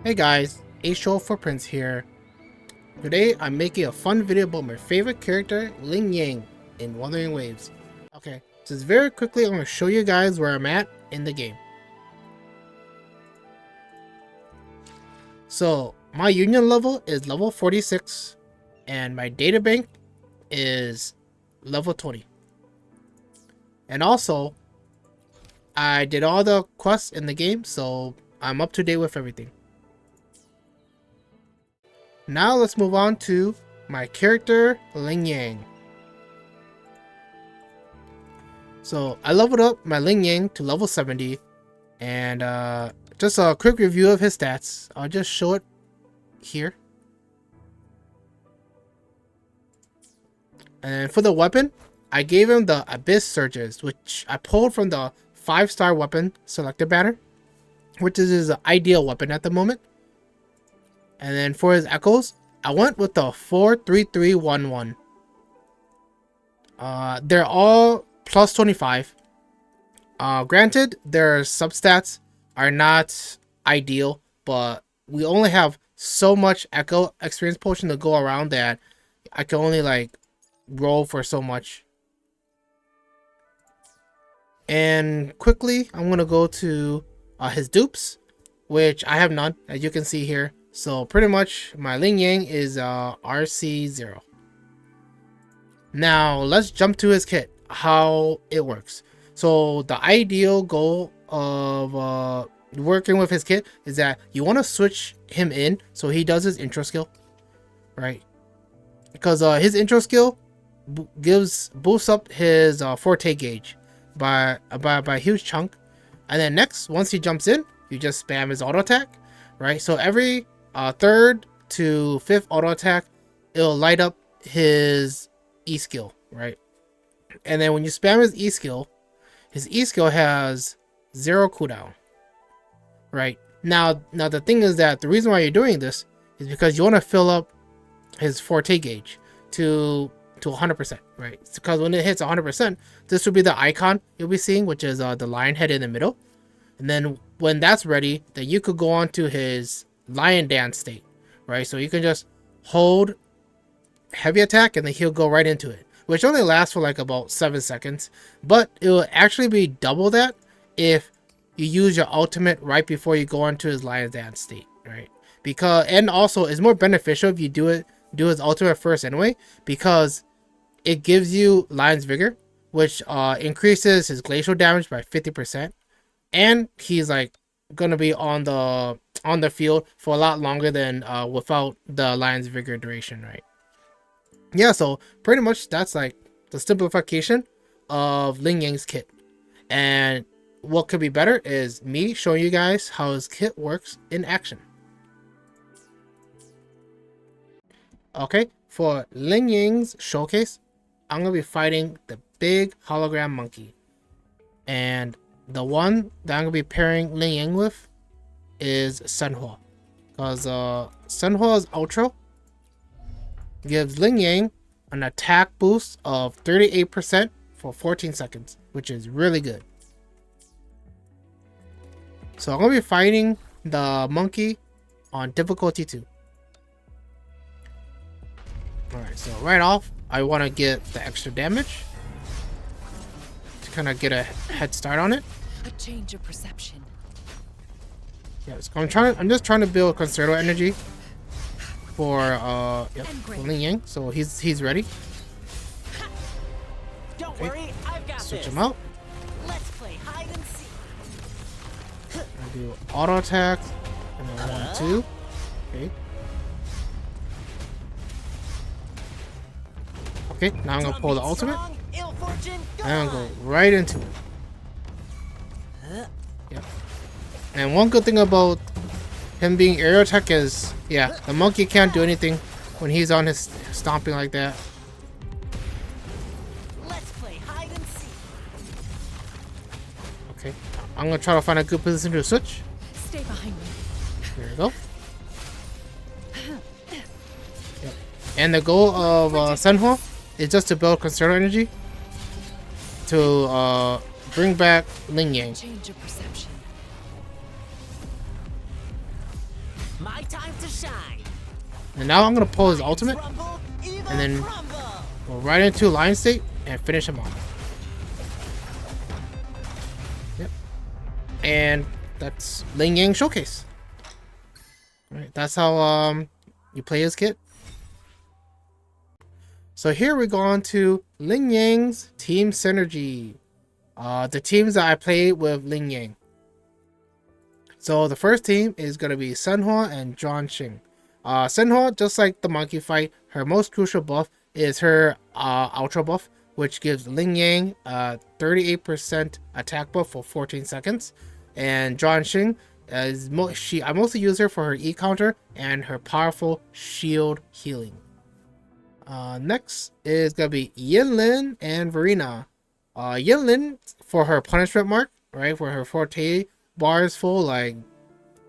Hey guys, Show Footprints here. Today I'm making a fun video about my favorite character, Lingyang in Wuthering Waves. Okay, just very quickly I'm going to show you guys where I'm at in the game. So my union level is level 46 and my data bank is level 20. And also, I did all the quests in the game, so I'm up to date with everything. Now let's move on to my character, Lingyang. So I leveled up my Lingyang to level 70, and just a quick review of his stats. I'll just show it here. And for the weapon, I gave him the Abyss Surges, which I pulled from the 5-star weapon selector banner, which is his ideal weapon at the moment. And then for his echoes, I went with the 43311. They're all plus 25. Granted, their substats are not ideal, but we only have so much echo experience potion to go around that I can only like roll for so much. And quickly, I'm gonna go to his dupes, which I have none, as you can see here. So pretty much my Lingyang is RC0. Now let's jump to his kit, how it works. So the ideal goal of working with his kit is that you want to switch him in so he does his intro skill, right? Because his intro skill boosts up his forte gauge by a huge chunk. And then next, once he jumps in, you just spam his auto attack, right? So every third to fifth auto attack, it'll light up his E skill, right? And then when you spam his E skill has 0 cooldown, right? Now the thing is that the reason why you're doing this is because you want to fill up his forte gauge to 100%, right? It's because when it hits 100%, this will be the icon you'll be seeing, which is the lion head in the middle. And then when that's ready, then you could go on to his lion dance state, right? So you can just hold heavy attack and then he'll go right into it, which only lasts for like about 7 seconds, but it will actually be double that if you use your ultimate right before you go into his lion dance state, right? Because, and also it's more beneficial if you do his ultimate first anyway, because it gives you lion's vigor, which increases his glacial damage by 50%, and he's like gonna be on the field for a lot longer than without the lion's vigor duration, right? Yeah, so pretty much that's like the simplification of Lingyang's kit. And what could be better is me showing you guys how his kit works in action. Okay, for Lingyang's showcase, I'm gonna be fighting the big hologram monkey, and the one that I'm gonna be pairing Lingyang with is Senhua, because Senhua's ultra gives Lingyang an attack boost of 38% for 14 seconds, which is really good. So I'm gonna be fighting the monkey on difficulty 2. Alright, so right off, I want to get the extra damage to kind of get a head start on it. A change of perception. Yeah, so I'm just trying to build concerto energy for for Lingyang, so he's ready. Don't worry, I've got Switch this. him out. Let's play hide and seek. I do auto attack and then 1, 2. Okay. Okay, now I'm gonna pull the ultimate. And I'm gonna go right into it. Yep. And one good thing about him being aerial attack is, yeah, the monkey can't do anything when he's on his stomping like that. Let's play hide and seek. Okay, I'm gonna try to find a good position to switch. Stay behind me. There we go. Yep. And the goal of Senhua is just to build concerto energy to bring back Lingyang. Change of perception. My time to shine. And now I'm gonna pull his ultimate Rumble, evil and then crumble. go right into Lion State and finish him off. Yep. And that's Lingyang Showcase. Alright, that's how you play his kit. So here we go on to Lingyang's Team Synergy. The teams that I played with Lingyang. So the first team is going to be Senhua and Zhuangxing. Senhua, just like the monkey fight, her most crucial buff is her ultra buff, which gives Lingyang 38% attack buff for 14 seconds. And Zhuangxing, I mostly use her for her E counter and her powerful shield healing. Next is going to be Yinlin and Verena. Yinlin for her punishment mark, right? For her forte bars full, like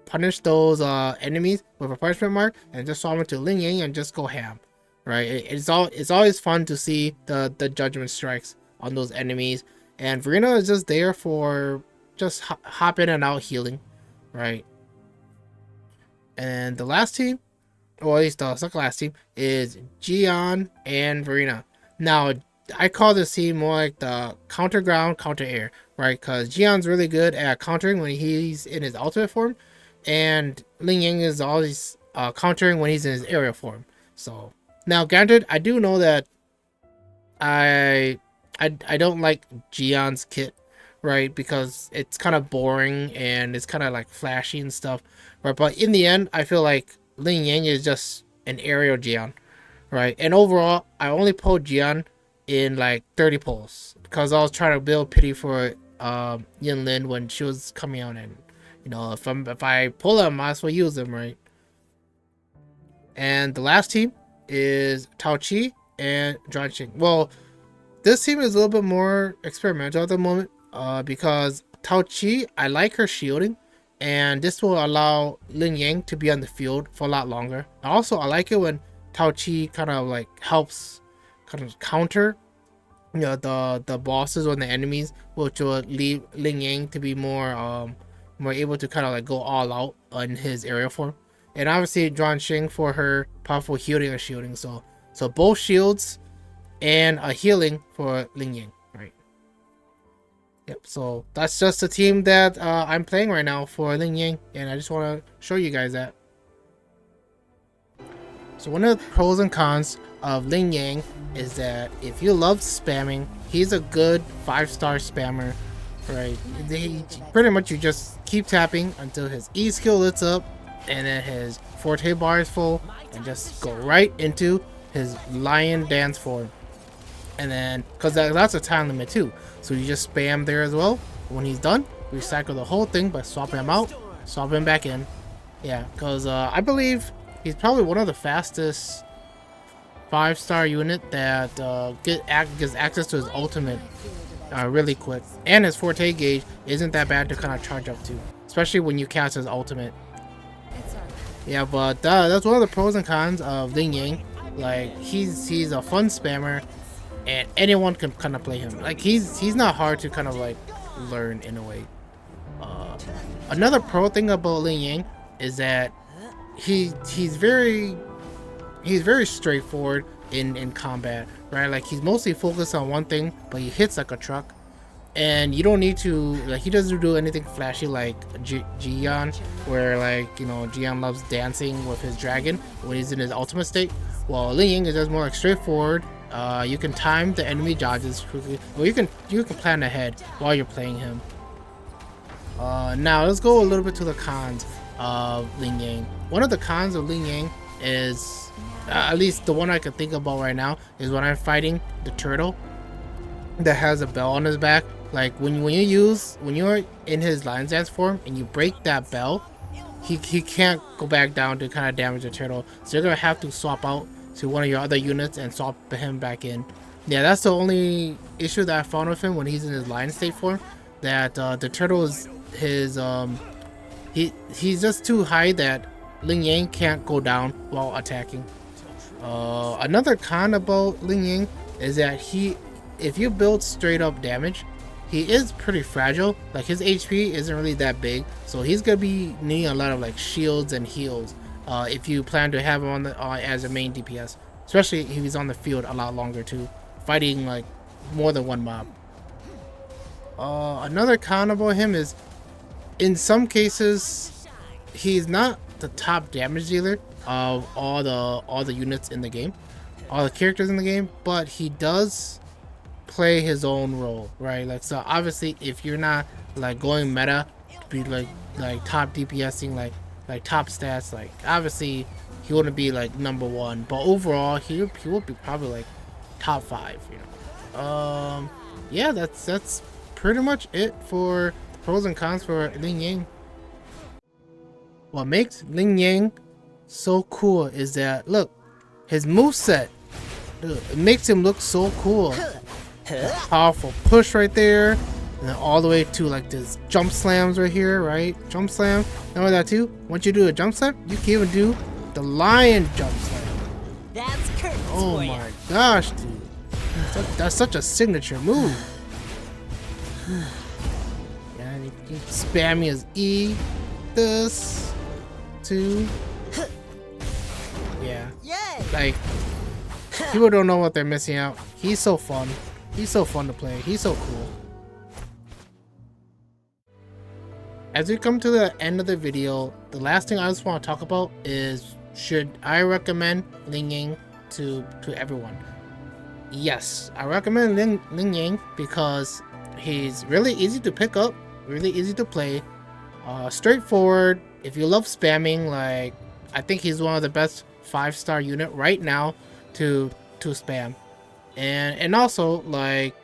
punish those enemies with a punishment mark and just swap into Lingyang and just go ham, right? It's always fun to see the judgment strikes on those enemies, and Verena is just there for just hop in and out healing, right? And the last team, or at least the second last team, is Jiyan and Verena. Now I call this team more like the counter ground, counter air, right? Because Jiyan's really good at countering when he's in his ultimate form, and Lingyang is always countering when he's in his aerial form. So now, granted, I do know that I don't like Jiyan's kit, right? Because it's kind of boring and it's kind of like flashy and stuff, right? But in the end, I feel like Lingyang is just an aerial Jiyan, right? And overall, I only pulled Jiyan in like 30 pulls because I was trying to build pity for Yinlin when she was coming out, and you know, if I pull them, I might as well use them, right? And the last team is Tao Chi and Zhuangxing. Well, this team is a little bit more experimental at the moment because Tao Chi, I like her shielding, and this will allow Lingyang to be on the field for a lot longer. Also, I like it when Tao Chi kind of like helps kind of counter, you know, the bosses or the enemies, which will leave Lingyang to be more able to kind of like go all out on his aerial form. And obviously Zhuangxing for her powerful healing and shielding. So both shields and a healing for Lingyang, right? Yep. So that's just the team that I'm playing right now for Lingyang, and I just want to show you guys that. So one of the pros and cons of Lingyang is that if you love spamming, he's a good 5-star spammer, right? Pretty much you just keep tapping until his E skill lit up and then his forte bar is full, and just go right into his lion dance form. And then, because that's a time limit too, so you just spam there as well. When he's done, recycle the whole thing by swapping him out, swap him back in. Yeah, because I believe he's probably one of the fastest 5-star unit that gets access to his ultimate really quick, and his forte gauge isn't that bad to kind of charge up to, especially when you cast his ultimate. Yeah, but that's one of the pros and cons of Lingyang. Like he's a fun spammer, and anyone can kind of play him. Like he's not hard to kind of like learn in a way. Another pro thing about Lingyang is that he's very straightforward in combat, right? Like he's mostly focused on one thing, but he hits like a truck, and you don't need to, like, he doesn't do anything flashy like Jiyan, where, like, you know, Jiyan loves dancing with his dragon when he's in his ultimate state. Well, Lingyang is just more like straightforward. You can time the enemy dodges quickly, or you can plan ahead while you're playing him. Now let's go a little bit to the cons of Lingyang. One of the cons of Lingyang is, at least the one I can think about right now, is when I'm fighting the turtle that has a bell on his back. Like when you're in his lion's dance form and you break that bell, he can't go back down to kind of damage the turtle. So you're gonna have to swap out to one of your other units and swap him back in. Yeah, that's the only issue that I found with him when he's in his lion state form. That the turtle is his he's just too high that Lingyang can't go down while attacking. Another con about Lingyang is that if you build straight up damage, he is pretty fragile. Like his HP isn't really that big, so he's gonna be needing a lot of like shields and heals if you plan to have him on the as a main DPS, especially if he's on the field a lot longer too, fighting like more than one mob. Another con about him is, in some cases, he's not the top damage dealer of all the units in the game, all the characters in the game, but he does play his own role, right? Like, so obviously, if you're not like going meta to be like top DPSing, like top stats, like obviously he wouldn't be like number one, but overall he would be probably like top 5, you know. Yeah, that's pretty much it for the pros and cons for Lingyang. What makes Lingyang so cool is that, look, his moveset, dude, it makes him look so cool. Powerful push right there, and then all the way to like this jump slams right here, right? Jump slam. Remember that too? Once you do a jump slam, you can even do the lion jump slam. That's curtains Oh for my ya. gosh, dude. That's such a signature move. And you can spam me as E. This. 2. Yeah. Yay! Like, people don't know what they're missing out. He's so fun. He's so fun to play. He's so cool. As we come to the end of the video, the last thing I just want to talk about is, should I recommend Lingyang to everyone? Yes, I recommend Lingyang because he's really easy to pick up, really easy to play, straightforward. If you love spamming, like, I think he's one of the best 5-star unit right now to spam. And also, like,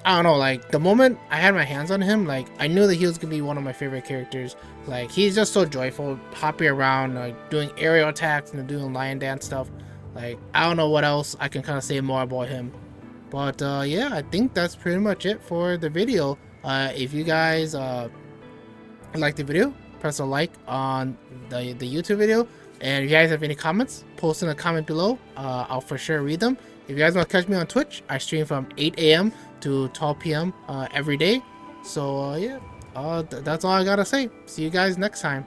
I don't know, like, the moment I had my hands on him, like, I knew that he was gonna be one of my favorite characters. Like, he's just so joyful, hopping around, like, doing aerial attacks and doing lion dance stuff. Like, I don't know what else I can kind of say more about him. But yeah, I think that's pretty much it for the video. If you guys like the video, press a like on the YouTube video. And if you guys have any comments, post in a comment below. I'll for sure read them. If you guys want to catch me on Twitch, I stream from 8 a.m. to 12 p.m. Every day. So yeah, that's all I gotta say. See you guys next time.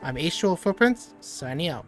I'm H2O Footprints, signing out.